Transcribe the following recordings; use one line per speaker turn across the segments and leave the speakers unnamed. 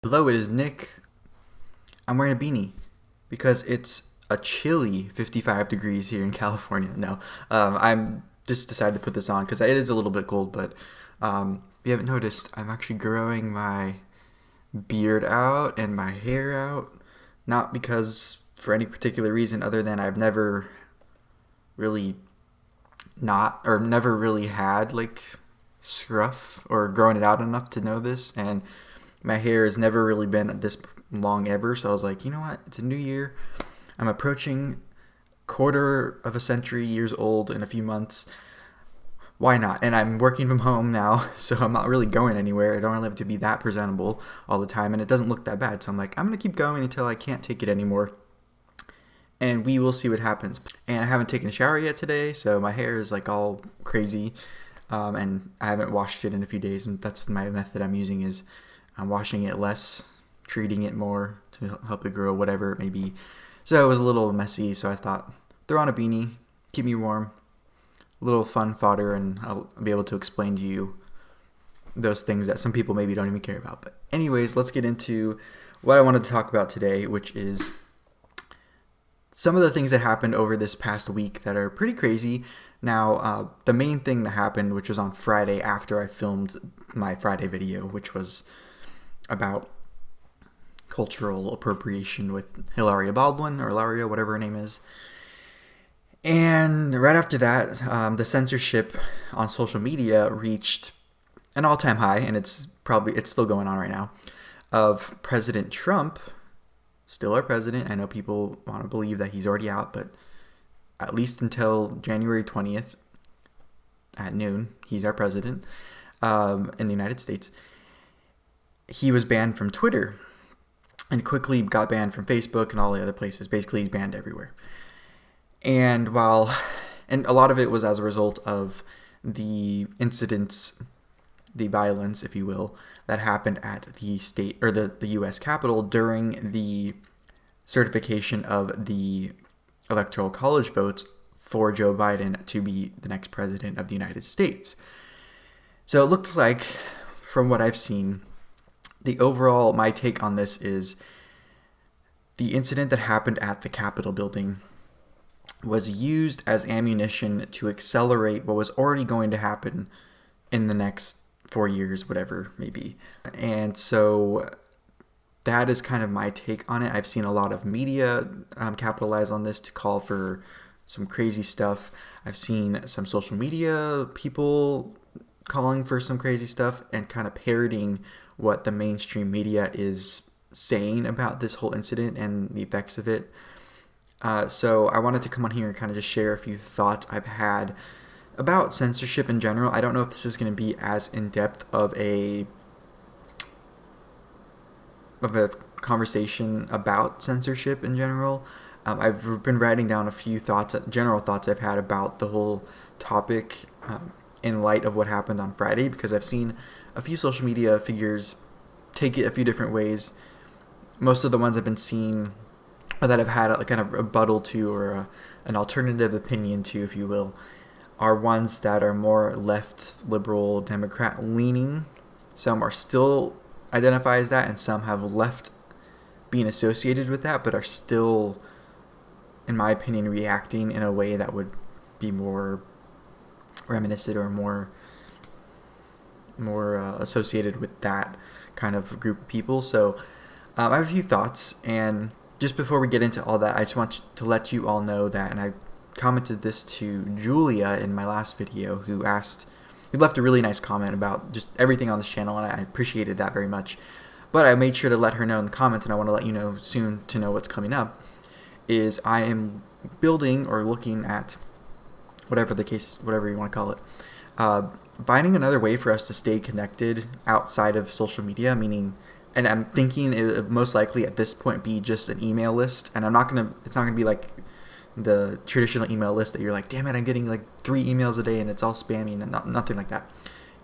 Hello, it is Nick. I'm wearing a beanie because it's a chilly 55 degrees here in California. No, I'm just decided to put this on because it is a little bit cold, but if you haven't noticed, I'm actually growing my beard out and my hair out. Not because for any particular reason other than I've never really never really had like scruff or grown it out enough to know this, and my hair has never really been this long ever. So I was like, you know what? It's a new year. I'm approaching quarter of a century years old in a few months. Why not? And I'm working from home now, so I'm not really going anywhere. I don't really have to be that presentable all the time, and it doesn't look that bad. So I'm like, I'm gonna keep going until I can't take it anymore, and we will see what happens. And I haven't taken a shower yet today, so my hair is like all crazy, and I haven't washed it in a few days. And that's my method I'm using is I'm washing it less, treating it more to help it grow, whatever it may be. So it was a little messy, so I thought, throw on a beanie, keep me warm, a little fun fodder, and I'll be able to explain to you those things that some people maybe don't even care about. But anyways, let's get into what I wanted to talk about today, which is some of the things that happened over this past week that are pretty crazy. Now, the main thing that happened, which was on Friday after I filmed my Friday video, which was about cultural appropriation with Hilaria Baldwin, or Hilaria, whatever her name is. And right after that, the censorship on social media reached an all-time high, and it's still going on right now, of President Trump, still our president. I know people want to believe that he's already out, but at least until January 20th at noon, he's our president in the United States. He was banned from Twitter and quickly got banned from Facebook and all the other places. Basically, he's banned everywhere. And a lot of it was as a result of the incidents, the violence, if you will, that happened at the state or the U.S. Capitol during the certification of the Electoral College votes for Joe Biden to be the next president of the United States. So it looks like, from what I've seen, my take on this is the incident that happened at the Capitol building was used as ammunition to accelerate what was already going to happen in the next 4 years, whatever maybe. And so that is kind of my take on it. I've seen a lot of media capitalize on this to call for some crazy stuff. I've seen some social media people calling for some crazy stuff and kind of parroting what the mainstream media is saying about this whole incident and the effects of it. So I wanted to come on here and kind of just share a few thoughts I've had about censorship in general. I don't know if this is going to be as in-depth of a conversation about censorship in general. I've been writing down a few general thoughts I've had about the whole topic in light of what happened on Friday, because I've seen a few social media figures take it a few different ways. Most of the ones I've been seeing, or that I've had a kind of rebuttal to, or an alternative opinion to, if you will, are ones that are more left, liberal, Democrat leaning. Some are still identify as that, and some have left being associated with that, but are still, in my opinion, reacting in a way that would be more reminiscent or more associated with that kind of group of people. So I have a few thoughts, and just before we get into all that, I just want to let you all know that, and I commented this to Julia in my last video, who left a really nice comment about just everything on this channel, and I appreciated that very much. But I made sure to let her know in the comments, and I want to let you know soon to know what's coming up, is I am building or looking at, whatever you want to call it, finding another way for us to stay connected outside of social media, meaning, and I'm thinking it most likely at this point be just an email list, and it's not gonna be like the traditional email list that you're like, damn it, I'm getting like 3 emails a day and it's all spammy, and nothing like that.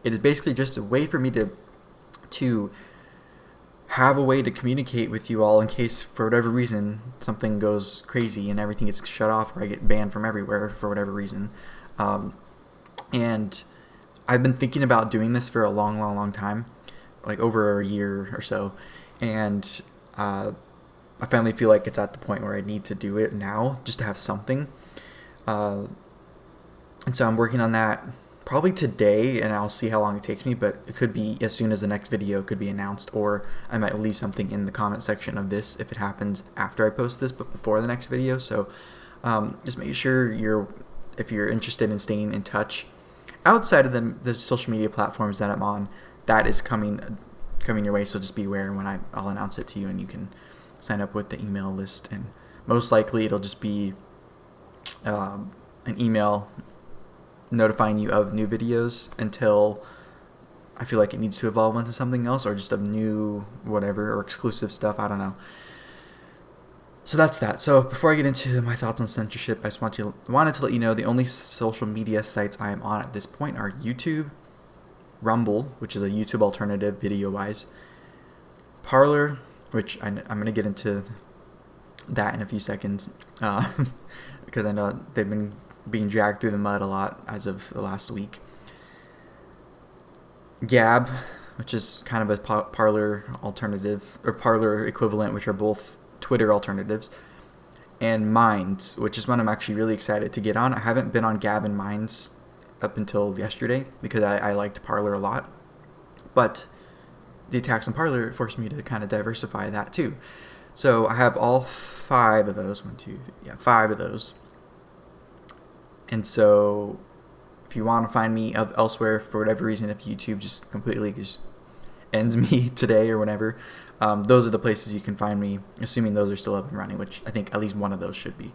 It is basically just a way for me to have a way to communicate with you all in case, for whatever reason, something goes crazy and everything gets shut off, or I get banned from everywhere for whatever reason. And I've been thinking about doing this for a long time, like over a year or so. And I finally feel like it's at the point where I need to do it now just to have something. And so I'm working on that probably today, and I'll see how long it takes me, but it could be as soon as the next video could be announced, or I might leave something in the comment section of this if it happens after I post this, but before the next video. So just make sure if you're interested in staying in touch outside of the social media platforms that I'm on, that is coming your way. So just be aware when I'll announce it to you, and you can sign up with the email list. And most likely it'll just be an email notifying you of new videos until I feel like it needs to evolve into something else, or just of new whatever, or exclusive stuff. I don't know. So that's that. So before I get into my thoughts on censorship, I just wanted to let you know the only social media sites I am on at this point are YouTube, Rumble, which is a YouTube alternative video-wise, Parler, which I'm going to get into that in a few seconds, because I know they've been being dragged through the mud a lot as of the last week. Gab, which is kind of a Parler alternative, or Parler equivalent, which are both Twitter alternatives, and Minds, which is one I'm actually really excited to get on. I haven't been on Gab and Minds up until yesterday because I liked Parler a lot, but the attacks on Parler forced me to kind of diversify that too. So I have all 5 of those. 5 of those. And so if you want to find me elsewhere for whatever reason, if YouTube just completely ends me today or whatever, those are the places you can find me, assuming those are still up and running, which I think at least one of those should be.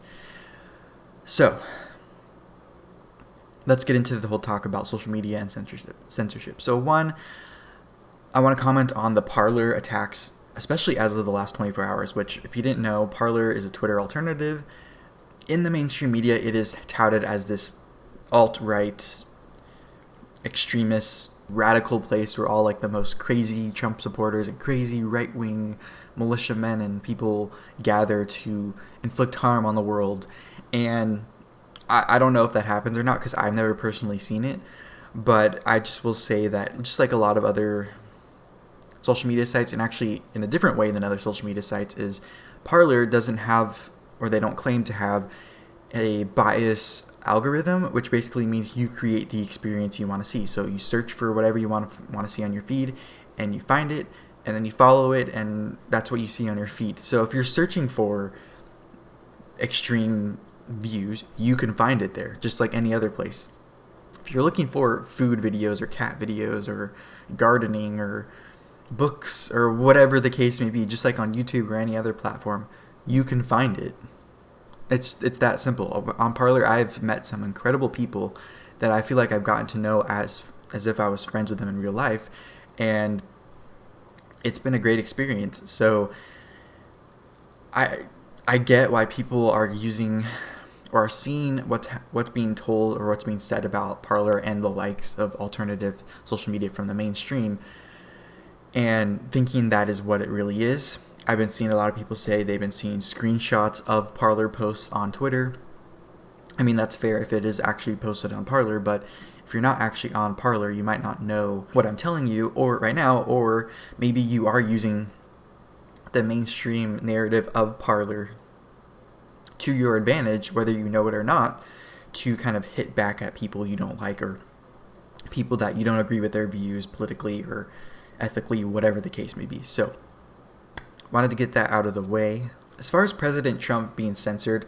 So let's get into the whole talk about social media and censorship. So one, I want to comment on the Parler attacks, especially as of the last 24 hours, which, if you didn't know, Parler is a Twitter alternative. In the mainstream media, it is touted as this alt-right, extremist, radical place where all like the most crazy Trump supporters and crazy right-wing militiamen and people gather to inflict harm on the world. And I don't know if that happens or not, because I've never personally seen it, but I just will say that, just like a lot of other social media sites, and actually in a different way than other social media sites, is Parler doesn't have, or they don't claim to have, a bias algorithm, which basically means you create the experience you want to see. So you search for whatever you want to see on your feed, and you find it, and then you follow it, and that's what you see on your feed. So if you're searching for extreme views, you can find it there, just like any other place. If you're looking for food videos or cat videos or gardening or books or whatever the case may be, just like on YouTube or any other platform, you can find it. It's that simple. On Parler, I've met some incredible people that I feel like I've gotten to know as if I was friends with them in real life, and it's been a great experience. So I get why people are using or are seeing what's being told or what's being said about Parler and the likes of alternative social media from the mainstream, and thinking that is what it really is. I've been seeing a lot of people say they've been seeing screenshots of Parler posts on Twitter. I mean, that's fair if it is actually posted on Parler, but if you're not actually on Parler, you might not know what I'm telling you or right now, or maybe you are using the mainstream narrative of Parler to your advantage, whether you know it or not, to kind of hit back at people you don't like, or people that you don't agree with their views politically or ethically, whatever the case may be. So wanted to get that out of the way. As far as President Trump being censored,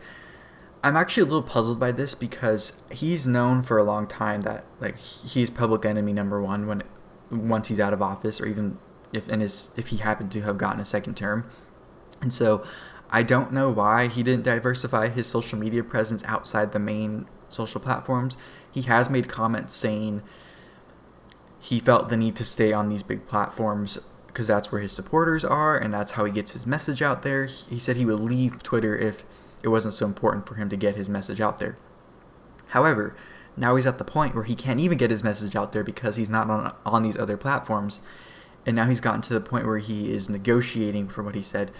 I'm actually a little puzzled by this, because he's known for a long time that like he's public enemy number one once he's out of office, or even if he happened to have gotten a second term. And so I don't know why he didn't diversify his social media presence outside the main social platforms. He has made comments saying he felt the need to stay on these big platforms because that's where his supporters are, and that's how he gets his message out there. He said he would leave Twitter if it wasn't so important for him to get his message out there. However, now he's at the point where he can't even get his message out there because he's not on these other platforms. And now he's gotten to the point where he is negotiating, from what he said,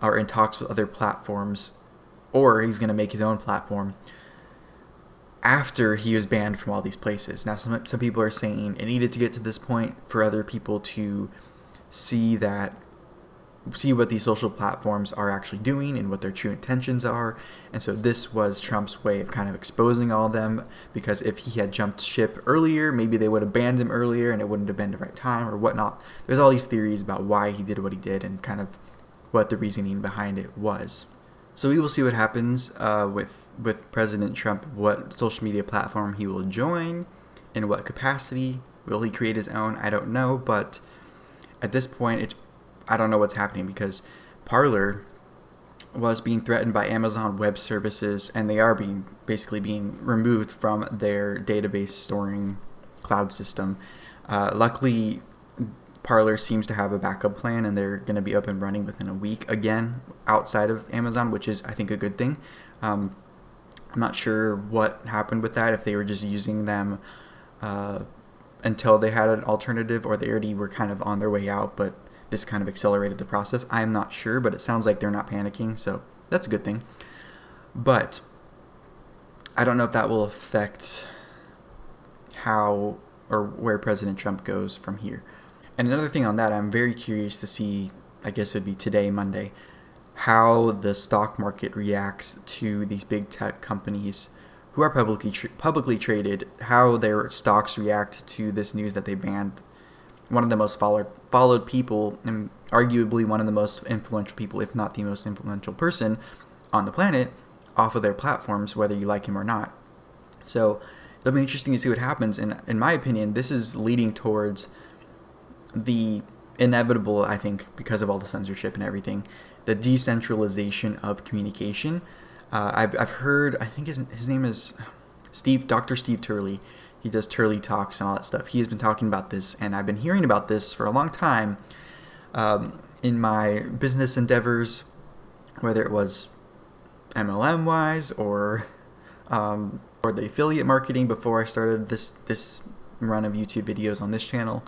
or in talks with other platforms, or he's going to make his own platform after he was banned from all these places. Now, some people are saying it needed to get to this point for other people to see that see what these social platforms are actually doing and what their true intentions are. And so this was Trump's way of kind of exposing all of them, because if he had jumped ship earlier, maybe they would have banned him earlier and it wouldn't have been the right time or whatnot. There's all these theories about why he did what he did and kind of what the reasoning behind it was. So we will see what happens with President Trump, what social media platform he will join, in what capacity. Will he create his own? I don't know, but at this point, I don't know what's happening, because Parler was being threatened by Amazon Web Services, and they are basically being removed from their database storing cloud system. Luckily, Parler seems to have a backup plan, and they're going to be up and running within a week again outside of Amazon, which is, I think, a good thing. I'm not sure what happened with that, if they were just using them until they had an alternative, or they already were kind of on their way out, but this kind of accelerated the process. I'm not sure, but it sounds like they're not panicking, so that's a good thing. But I don't know if that will affect how or where President Trump goes from here. And another thing on that, I'm very curious to see, I guess it would be today, Monday, how the stock market reacts to these big tech companies who are publicly traded, how their stocks react to this news that they banned one of the most followed people, and arguably one of the most influential people, if not the most influential person on the planet, off of their platforms, whether you like him or not. So it'll be interesting to see what happens. And in my opinion, this is leading towards the inevitable, I think, because of all the censorship and everything, the decentralization of communication. I've heard, I think his name is Dr. Steve Turley. He does Turley Talks and all that stuff. He has been talking about this, and I've been hearing about this for a long time in my business endeavors, whether it was MLM-wise or the affiliate marketing before I started this run of YouTube videos on this channel.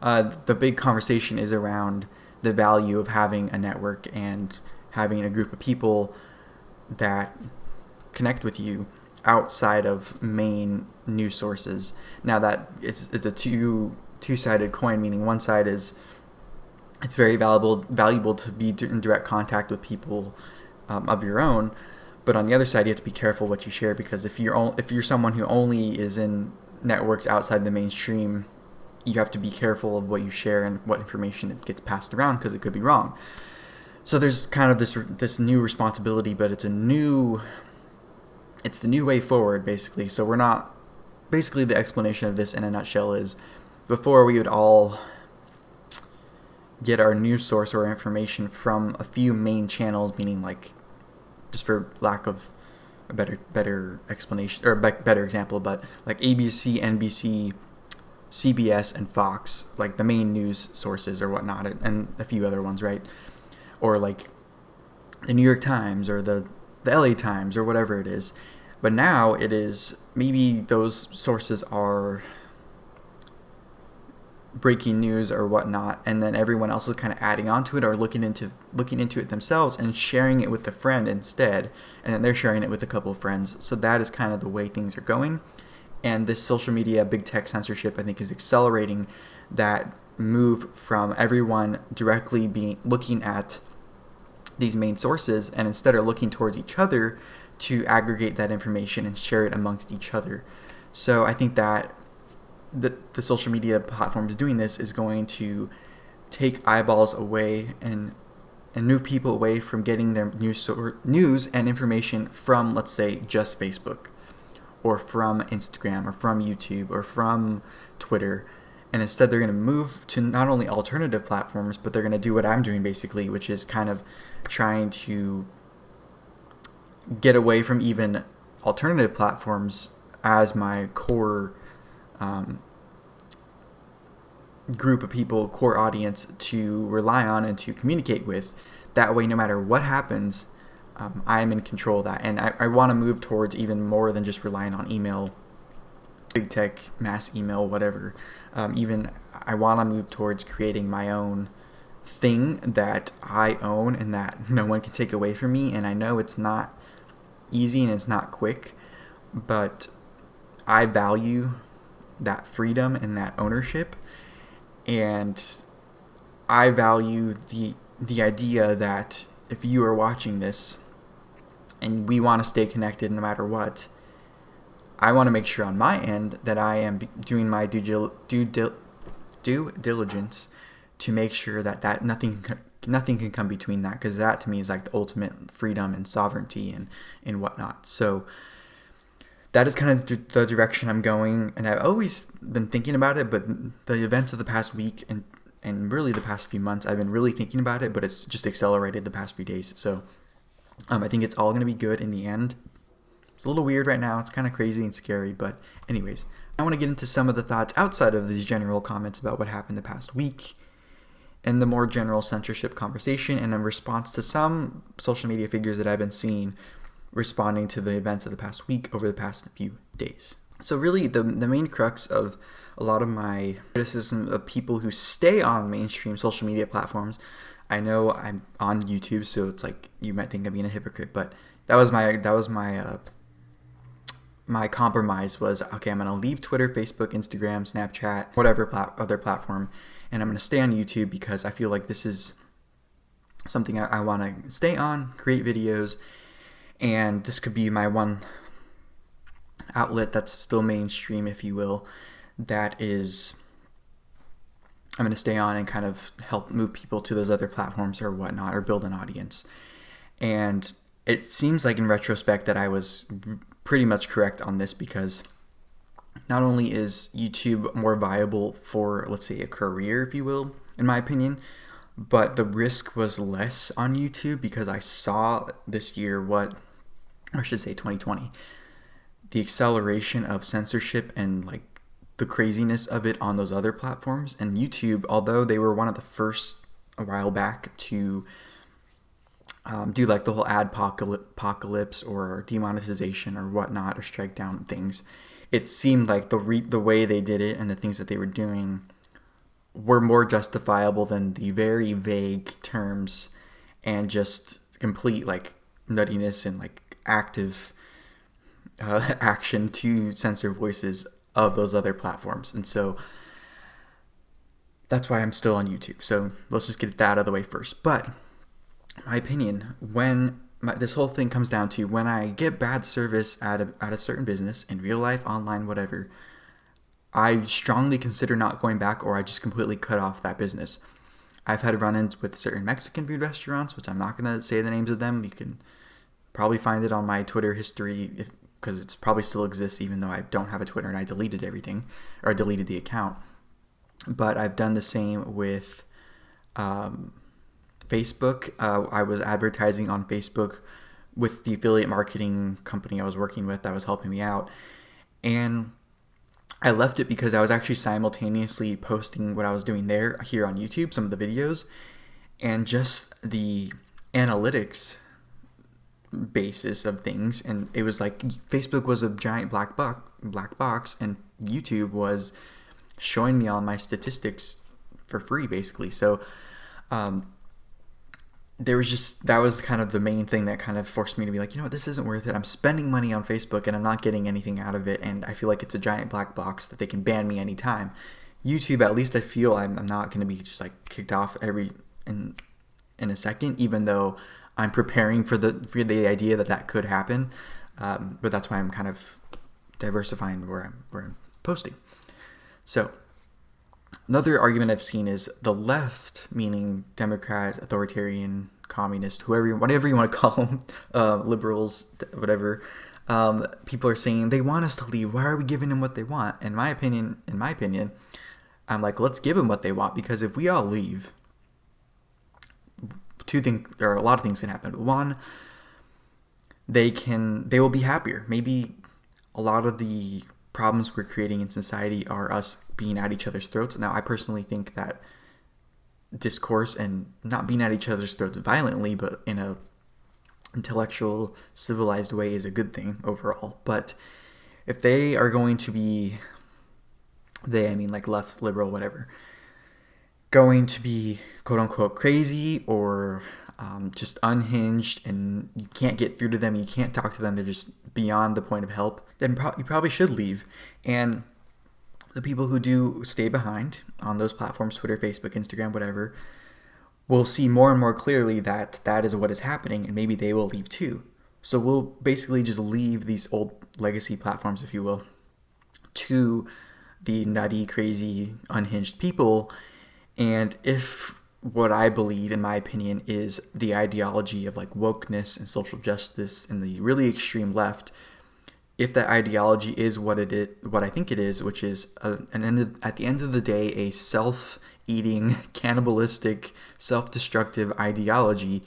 The big conversation is around the value of having a network and having a group of people that connect with you outside of main news sources. Now that it's a two-sided coin, meaning one side is it's very valuable to be in direct contact with people of your own, but on the other side you have to be careful what you share, because if you're someone who only is in networks outside the mainstream, you have to be careful of what you share and what information it gets passed around, because it could be wrong. So there's kind of this new responsibility, but it's the new way forward, basically. So we're not, basically the explanation of this in a nutshell is, before we would all get our news source or information from a few main channels, meaning like, just for lack of a better explanation or better example, but like ABC, NBC, CBS, and Fox, like the main news sources or whatnot, and a few other ones, right? Or like the New York Times or the LA Times or whatever it is. But now it is, maybe those sources are breaking news or whatnot, and then everyone else is kind of adding on to it or looking into it themselves and sharing it with a friend instead, and then they're sharing it with a couple of friends. So that is kind of the way things are going. And this social media, big tech censorship, I think, is accelerating that move from everyone directly looking at these main sources, and instead are looking towards each other to aggregate that information and share it amongst each other. So I think that the social media platforms doing this is going to take eyeballs away and move people away from getting their news and information from, let's say, just Facebook, or from Instagram, or from YouTube, or from Twitter. And instead they're going to move to not only alternative platforms, but they're going to do what I'm doing basically, which is kind of trying to get away from even alternative platforms as my core group of people, core audience to rely on and to communicate with. That way, no matter what happens, I'm in control of that. And I want to move towards even more than just relying on email, big tech, mass email, whatever. Even I want to move towards creating my own thing that I own and that no one can take away from me. And I know it's not easy and it's not quick, but I value that freedom and that ownership. And I value the idea that if you are watching this and we want to stay connected no matter what, I want to make sure on my end that I am doing my due diligence to make sure that nothing can come between that, because that to me is like the ultimate freedom and sovereignty and whatnot. So that is kind of the direction I'm going, and I've always been thinking about it, but the events of the past week and really the past few months, I've been really thinking about it, but it's just accelerated the past few days. So I think it's all going to be good in the end. It's a little weird right now. It's kind of crazy and scary, but anyways, I want to get into some of the thoughts outside of these general comments about what happened the past week and the more general censorship conversation, and in response to some social media figures that I've been seeing responding to the events of the past week over the past few days. So really the main crux of a lot of my criticism of people who stay on mainstream social media platforms, I know I'm on YouTube, so it's like you might think I'm being a hypocrite, but that was my compromise was, okay, I'm going to leave Twitter, Facebook, Instagram, Snapchat, whatever other platform, and I'm going to stay on YouTube because I feel like this is something I want to stay on, create videos, and this could be my one outlet that's still mainstream, if you will, that is I'm going to stay on and kind of help move people to those other platforms or whatnot, or build an audience. And it seems like in retrospect that I was pretty much correct on this, because not only is YouTube more viable for, let's say, a career, if you will, in my opinion, but the risk was less on YouTube because I saw this year or I should say 2020, the acceleration of censorship and like the craziness of it on those other platforms. And YouTube, although they were one of the first a while back to do like the whole apocalypse or demonetization or whatnot, or strike down things, it seemed like the way they did it and the things that they were doing were more justifiable than the very vague terms and just complete like nuttiness and like active action to censor voices of those other platforms. And so that's why I'm still on YouTube. So let's just get that out of the way first. But my opinion, this whole thing comes down to when I get bad service at a certain business, in real life, online, whatever, I strongly consider not going back, or I just completely cut off that business. I've had run-ins with certain Mexican food restaurants, which I'm not going to say the names of them. You can probably find it on my Twitter history, because it probably still exists, even though I don't have a Twitter and I deleted everything, or I deleted the account. But I've done the same with Facebook. I was advertising on Facebook with the affiliate marketing company I was working with that was helping me out. And I left it because I was actually simultaneously posting what I was doing here on YouTube, some of the videos, and just the analytics basis of things. And it was like Facebook was a giant black box, and YouTube was showing me all my statistics for free, basically. So that was kind of the main thing that kind of forced me to be like, you know what, this isn't worth it. I'm spending money on Facebook and I'm not getting anything out of it, and I feel like it's a giant black box that they can ban me anytime. YouTube, at least I feel I'm not going to be just like kicked off in a second, even though I'm preparing for the idea that could happen. But that's why I'm kind of diversifying where I'm posting. So another argument I've seen is the left, meaning Democrat, authoritarian, communist, whatever you want to call them, liberals, whatever. People are saying they want us to leave. Why are we giving them what they want? In my opinion, I'm like, let's give them what they want, because if we all leave, a lot of things can happen. One, they will be happier. Maybe a lot of the problems we're creating in society are us being at each other's throats. Now, I personally think that discourse and not being at each other's throats violently, but in a intellectual, civilized way is a good thing overall. But if they are going to be, I mean like left, liberal, whatever, going to be quote unquote crazy or just unhinged, and you can't get through to them, you can't talk to them, they're just beyond the point of help, then you probably should leave. And the people who do stay behind on those platforms, Twitter, Facebook, Instagram, whatever, will see more and more clearly that that is what is happening, and maybe they will leave too. So we'll basically just leave these old legacy platforms, if you will, to the nutty, crazy, unhinged people. And if what I believe, in my opinion, is the ideology of like wokeness and social justice and the really extreme left, if that ideology is what what I think it is, which is at the end of the day, a self-eating, cannibalistic, self-destructive ideology,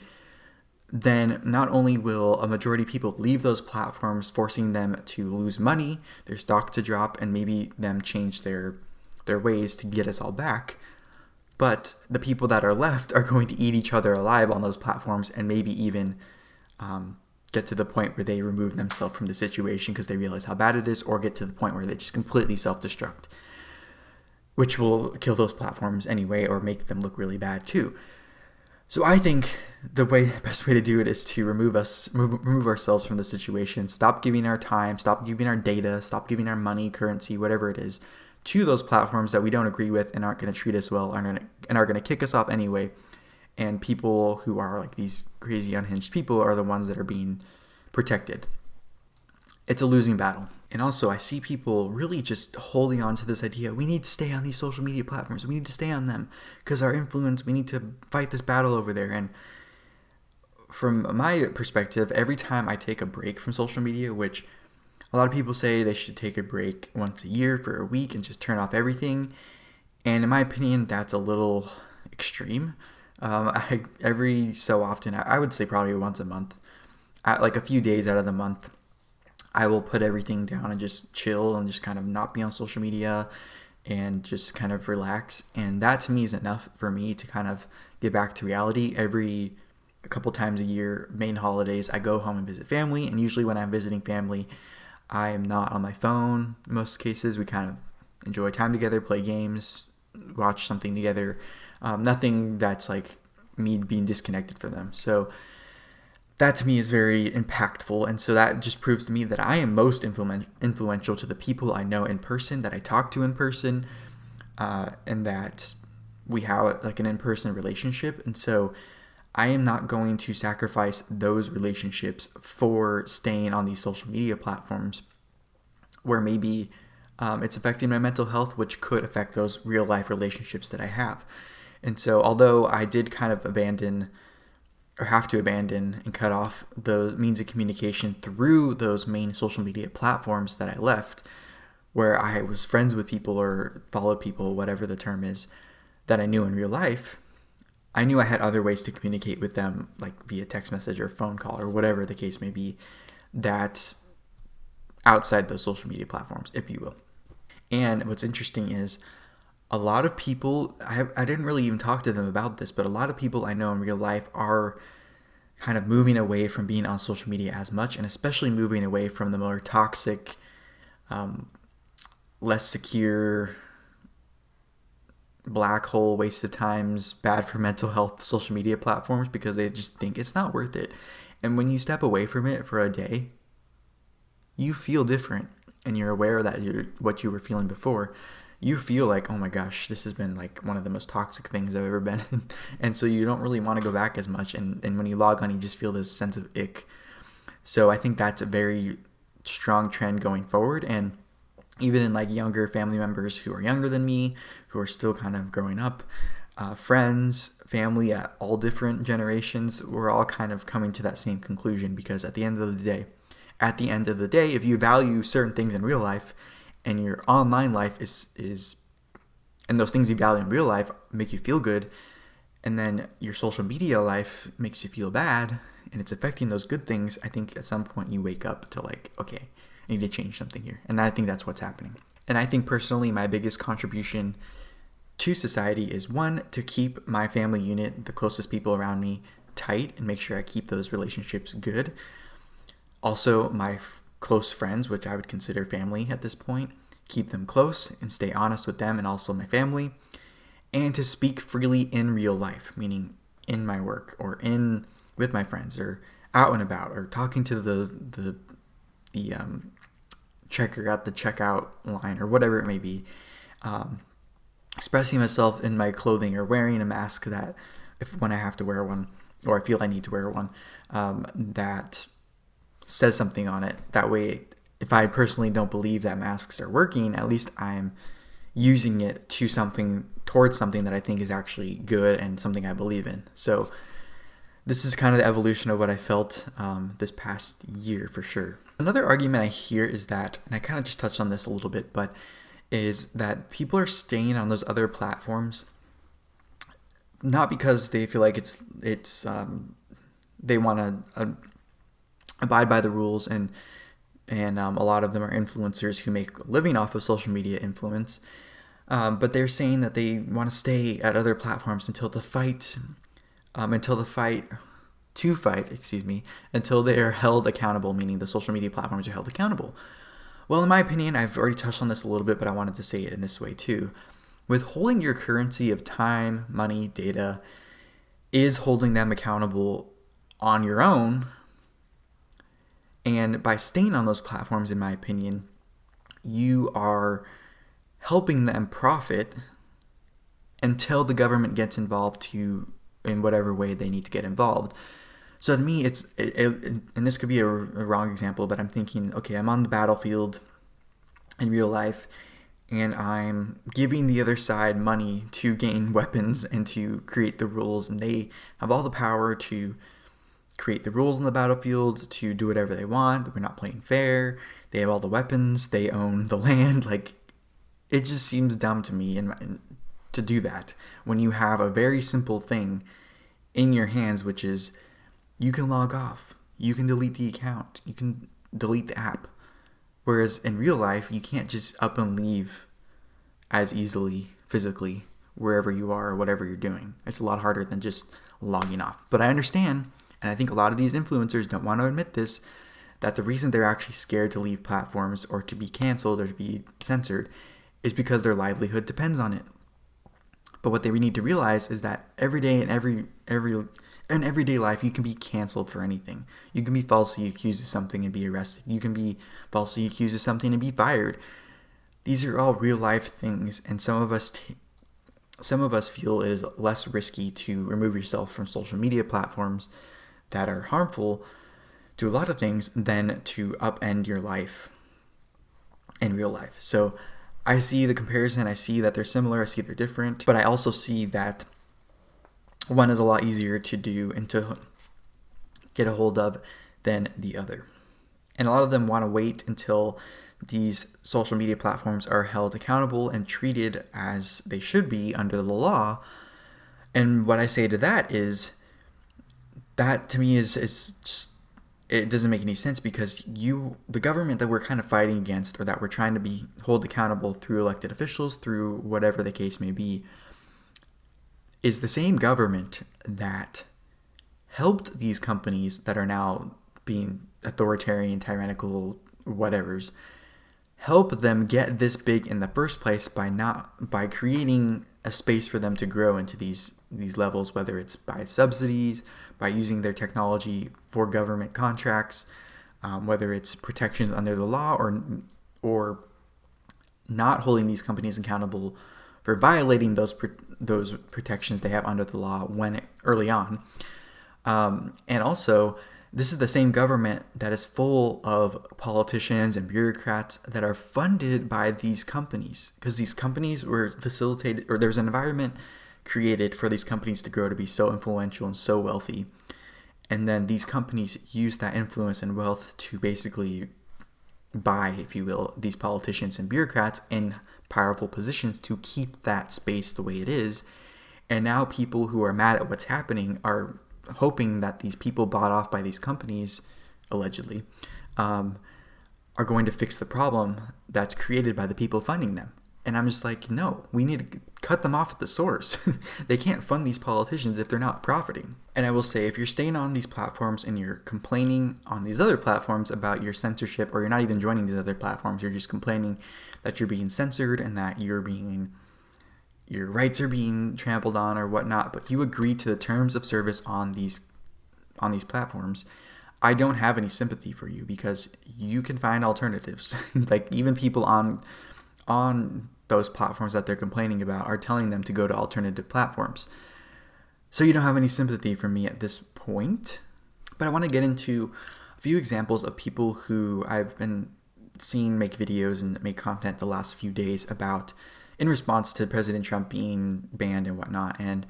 then not only will a majority of people leave those platforms, forcing them to lose money, their stock to drop, and maybe them change their ways to get us all back, but the people that are left are going to eat each other alive on those platforms, and maybe even get to the point where they remove themselves from the situation because they realize how bad it is, or get to the point where they just completely self-destruct, which will kill those platforms anyway or make them look really bad too. So I think the best way to do it is to remove ourselves from the situation, stop giving our time, stop giving our data, stop giving our money, currency, whatever it is, to those platforms that we don't agree with and aren't going to treat us well and are going to kick us off anyway. And people who are like these crazy unhinged people are the ones that are being protected. It's a losing battle. And also I see people really just holding on to this idea, we need to stay on these social media platforms, we need to stay on them because our influence, we need to fight this battle over there. And from my perspective, every time I take a break from social media, which a lot of people say they should take a break once a year for a week and just turn off everything. And in my opinion, that's a little extreme. Every so often, I would say probably once a month, like a few days out of the month, I will put everything down and just chill and just kind of not be on social media and just kind of relax. And that to me is enough for me to kind of get back to reality. A couple times a year, main holidays, I go home and visit family. And usually when I'm visiting family, I am not on my phone in most cases. We kind of enjoy time together, play games, watch something together. Nothing that's like me being disconnected from them. So that to me is very impactful. And so that just proves to me that I am most influential to the people I know in person, that I talk to in person, and that we have like an in-person relationship. And so I am not going to sacrifice those relationships for staying on these social media platforms where maybe it's affecting my mental health, which could affect those real life relationships that I have. And so although I did kind of have to abandon and cut off those means of communication through those main social media platforms that I left, where I was friends with people or followed people, whatever the term is, that I knew in real life, I knew I had other ways to communicate with them, like via text message or phone call or whatever the case may be, that outside those social media platforms, if you will. And what's interesting is a lot of people, I didn't really even talk to them about this, but a lot of people I know in real life are kind of moving away from being on social media as much, and especially moving away from the more toxic, less secure, black hole, waste of times, bad for mental health social media platforms, because they just think it's not worth it. And when you step away from it for a day, you feel different, and you're aware that what you were feeling before. You feel like, oh my gosh, this has been like one of the most toxic things I've ever been in. And so you don't really want to go back as much. And when you log on, you just feel this sense of ick. So I think that's a very strong trend going forward. And even in like younger family members who are younger than me, who are still kind of growing up, friends, family at all different generations, we're all kind of coming to that same conclusion, because at the end of the day, if you value certain things in real life, and your online life is and those things you value in real life make you feel good, and then your social media life makes you feel bad, and it's affecting those good things, I think at some point you wake up to like, okay, I need to change something here. And I think that's what's happening. And I think personally my biggest contribution to society is, one, to keep my family unit, the closest people around me, tight and make sure I keep those relationships good. Also, my close friends, which I would consider family at this point, keep them close and stay honest with them, and also my family. And to speak freely in real life, meaning in my work or with my friends or out and about, or talking to the checker at the checkout line or whatever it may be, expressing myself in my clothing or wearing a mask that if when I have to wear one, or I feel I need to wear one, that says something on it. That way, if I personally don't believe that masks are working, at least I'm using it towards something that I think is actually good and something I believe in. So this is kind of the evolution of what I felt this past year for sure. Another argument I hear is that, and I kind of just touched on this a little bit, but is that people are staying on those other platforms not because they feel like they want to abide by the rules, and a lot of them are influencers who make a living off of social media influence, but they're saying that they want to stay at other platforms until they are held accountable, meaning the social media platforms are held accountable. Well, in my opinion, I've already touched on this a little bit, but I wanted to say it in this way too. Withholding your currency of time, money, data is holding them accountable on your own. And by staying on those platforms, in my opinion, you are helping them profit until the government gets involved in whatever way they need to get involved. So to me, and this could be a wrong example, but I'm thinking, okay, I'm on the battlefield in real life, and I'm giving the other side money to gain weapons and to create the rules, and they have all the power to create the rules on the battlefield, to do whatever they want. We're not playing fair. They have all the weapons. They own the land. Like, it just seems dumb to me to do that when you have a very simple thing in your hands, which is you can log off, you can delete the account, you can delete the app. Whereas in real life, you can't just up and leave as easily physically wherever you are or whatever you're doing. It's a lot harder than just logging off. But I understand, and I think a lot of these influencers don't want to admit this, that the reason they're actually scared to leave platforms or to be canceled or to be censored is because their livelihood depends on it. But what they need to realize is that every day in everyday life, you can be canceled for anything. You can be falsely accused of something and be arrested. You can be falsely accused of something and be fired. These are all real life things, and some of us feel it is less risky to remove yourself from social media platforms that are harmful to a lot of things than to upend your life in real life. So I see the comparison, I see that they're similar, I see they're different, but I also see that one is a lot easier to do and to get a hold of than the other. And a lot of them want to wait until these social media platforms are held accountable and treated as they should be under the law. And what I say to that is, that to me is just, it doesn't make any sense, because the government that we're kind of fighting against, or that we're trying to be hold accountable through elected officials, through whatever the case may be, is the same government that helped these companies that are now being authoritarian, tyrannical, whatevers, help them get this big in the first place by creating a space for them to grow into these levels, whether it's by subsidies, by using their technology for government contracts, whether it's protections under the law, or not holding these companies accountable for violating those protections they have under the law early on. And also, this is the same government that is full of politicians and bureaucrats that are funded by these companies, because these companies were facilitated, or there was an environment created for these companies to grow to be so influential and so wealthy. And then these companies use that influence and wealth to basically buy, if you will, these politicians and bureaucrats in powerful positions to keep that space the way it is. And now people who are mad at what's happening are hoping that these people bought off by these companies, allegedly, are going to fix the problem that's created by the people funding them. And I'm just like, no, we need to cut them off at the source. They can't fund these politicians if they're not profiting. And I will say, if you're staying on these platforms and you're complaining on these other platforms about your censorship, or you're not even joining these other platforms, you're just complaining that you're being censored and that your rights are being trampled on or whatnot, but you agree to the terms of service on these platforms, I don't have any sympathy for you, because you can find alternatives. Like, even people on those platforms that they're complaining about are telling them to go to alternative platforms. So you don't have any sympathy for me at this point. But I want to get into a few examples of people who I've been seeing make videos and make content the last few days about in response to President Trump being banned and whatnot. And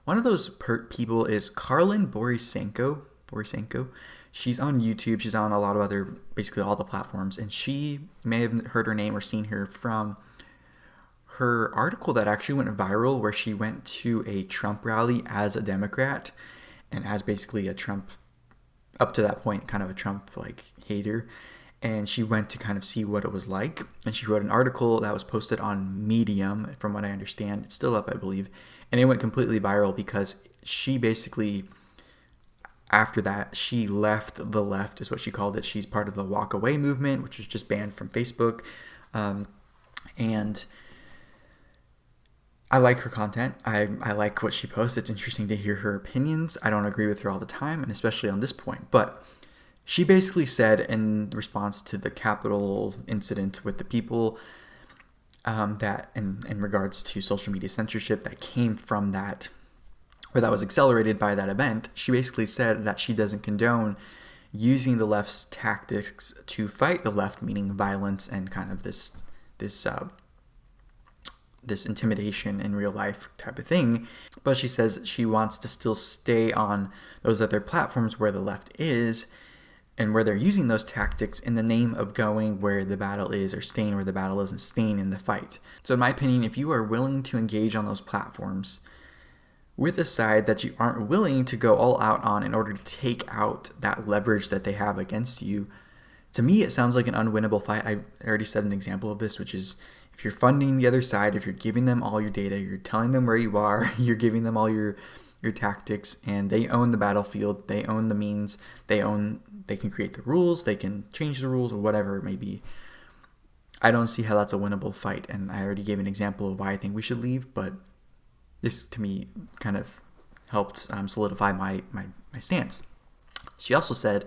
one of those people is Karlin Borisenko. She's on YouTube. She's on a lot of other, basically all the platforms. And she may have heard her name or seen her from her article that actually went viral, where she went to a Trump rally as a Democrat and as basically a Trump, up to that point, kind of a Trump like hater. And she went to kind of see what it was like. And she wrote an article that was posted on Medium, from what I understand. It's still up, I believe. And it went completely viral because she basically, after that, she left the left, is what she called it. She's part of the walk away movement, which was just banned from Facebook. And I like her content. I like what she posts. It's interesting to hear her opinions. I don't agree with her all the time, and especially on this point. But she basically said, in response to the Capitol incident with the people, that in regards to social media censorship that came from that, or that was accelerated by that event, she basically said that she doesn't condone using the left's tactics to fight the left, meaning violence and kind of this intimidation in real life type of thing. But she says she wants to still stay on those other platforms where the left is and where they're using those tactics in the name of going where the battle is, or staying where the battle is and staying in the fight. So in my opinion, if you are willing to engage on those platforms with a side that you aren't willing to go all out on in order to take out that leverage that they have against you, to me it sounds like an unwinnable fight. I already said an example of this, which is if you're funding the other side, if you're giving them all your data, you're telling them where you are, you're giving them all your tactics, and they own the battlefield, they own the means, they can create the rules, they can change the rules, or whatever it may be. I don't see how that's a winnable fight, and I already gave an example of why I think we should leave, but this to me kind of helped solidify my stance. She also said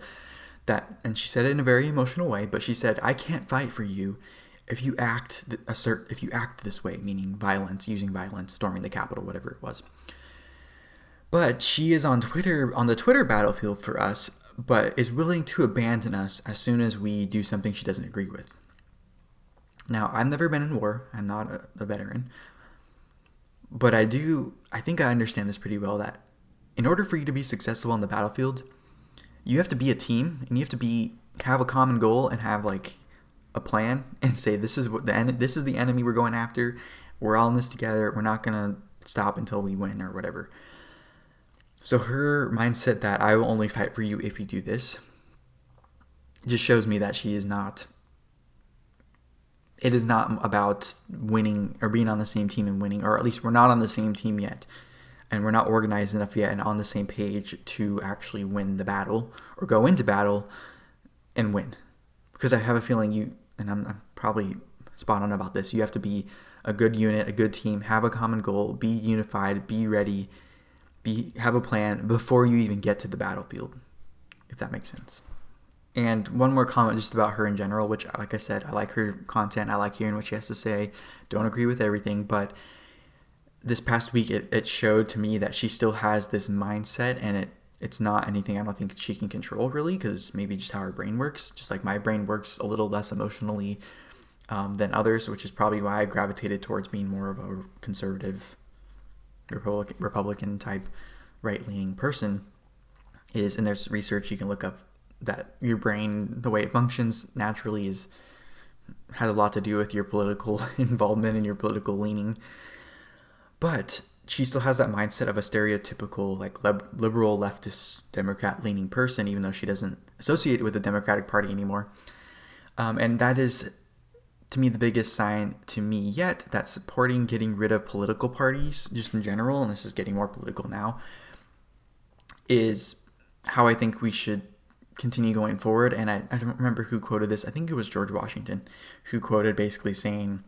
that, and she said it in a very emotional way, but she said, I can't fight for you if you act this way, meaning violence, using violence, storming the Capitol, whatever it was. But she is on the Twitter battlefield for us, but is willing to abandon us as soon as we do something she doesn't agree with. Now, I've never been in war. I'm not a veteran. But I think I understand this pretty well, that in order for you to be successful on the battlefield, you have to be a team, and you have to have a common goal and have like a plan and say, this is the enemy we're going after. We're all in this together. We're not going to stop until we win or whatever. So her mindset that I will only fight for you if you do this just shows me that she is not. It is not about winning or being on the same team and winning, or at least we're not on the same team yet, and we're not organized enough yet and on the same page to actually win the battle or go into battle and win. Because I have a feeling and I'm probably spot on about this, you have to be a good unit, a good team, have a common goal, be unified, be ready, have a plan before you even get to the battlefield, if that makes sense. And one more comment just about her in general, which, like I said, I like her content. I like hearing what she has to say. Don't agree with everything, but this past week it showed to me that she still has this mindset, and it's not anything I don't think she can control really, because maybe just how her brain works. Just like my brain works a little less emotionally than others, which is probably why I gravitated towards being more of a conservative Republican type right-leaning person. And there's research you can look up that your brain, the way it functions naturally, has a lot to do with your political involvement and your political leaning. But she still has that mindset of a stereotypical like liberal leftist Democrat leaning person, even though she doesn't associate with the Democratic Party anymore. And that is, to me, the biggest sign to me yet that supporting getting rid of political parties just in general, and this is getting more political now, is how I think we should continue going forward. And I don't remember who quoted this. I think it was George Washington who quoted basically saying,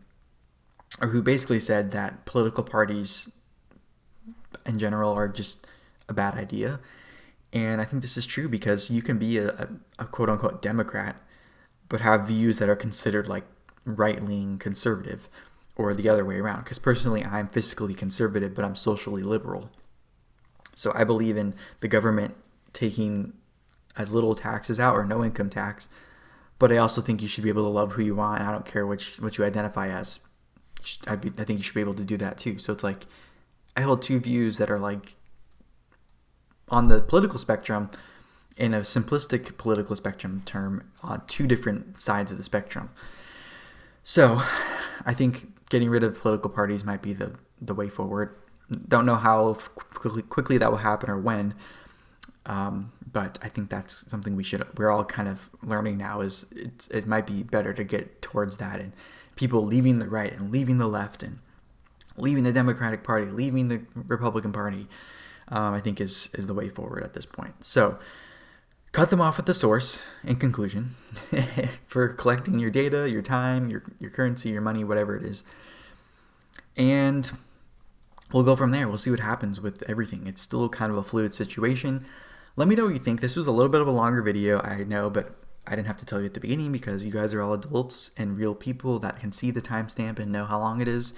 or who basically said that political parties in general are just a bad idea. And I think this is true, because you can be a quote unquote Democrat but have views that are considered like right-leaning conservative, or the other way around. Because personally, I'm fiscally conservative, but I'm socially liberal. So I believe in the government taking as little taxes out or no income tax, but I also think you should be able to love who you want. I don't care what you identify as. I think you should be able to do that too. So it's like I hold two views that are like on the political spectrum, in a simplistic political spectrum term, on two different sides of the spectrum. So I think getting rid of political parties might be the way forward. Don't know how quickly that will happen or when, but I think that's something we're all kind of learning now. Is it might be better to get towards that, and people leaving the right and leaving the left and leaving the Democratic Party, leaving the Republican Party, I think is the way forward at this point. So cut them off at the source, in conclusion, for collecting your data, your time, your currency, your money, whatever it is. And we'll go from there. We'll see what happens with everything. It's still kind of a fluid situation. Let me know what you think. This was a little bit of a longer video, I know, but I didn't have to tell you at the beginning because you guys are all adults and real people that can see the timestamp and know how long it is.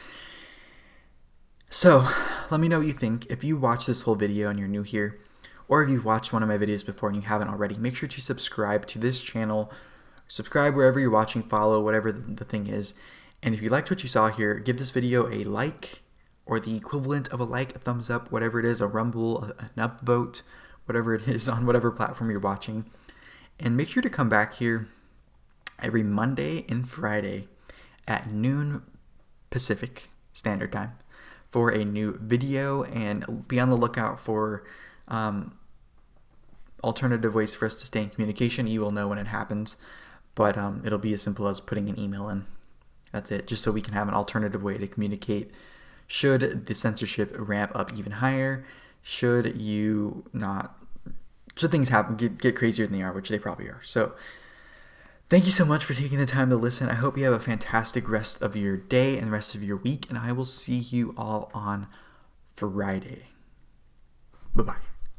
So let me know what you think. If you watch this whole video and you're new here, or if you've watched one of my videos before and you haven't already, make sure to subscribe to this channel. Subscribe wherever you're watching, follow, whatever the thing is. And if you liked what you saw here, give this video a like, or the equivalent of a like, a thumbs up, whatever it is, a rumble, an upvote, whatever it is on whatever platform you're watching. And make sure to come back here every Monday and Friday at noon Pacific Standard Time for a new video, and be on the lookout for alternative ways for us to stay in communication. You will know when it happens, but it'll be as simple as putting an email in. That's it, just so we can have an alternative way to communicate should the censorship ramp up even higher, should things happen, get crazier than they are, which they probably are. So thank you so much for taking the time to listen. I hope you have a fantastic rest of your day and rest of your week, and I will see you all on Friday. Bye-bye.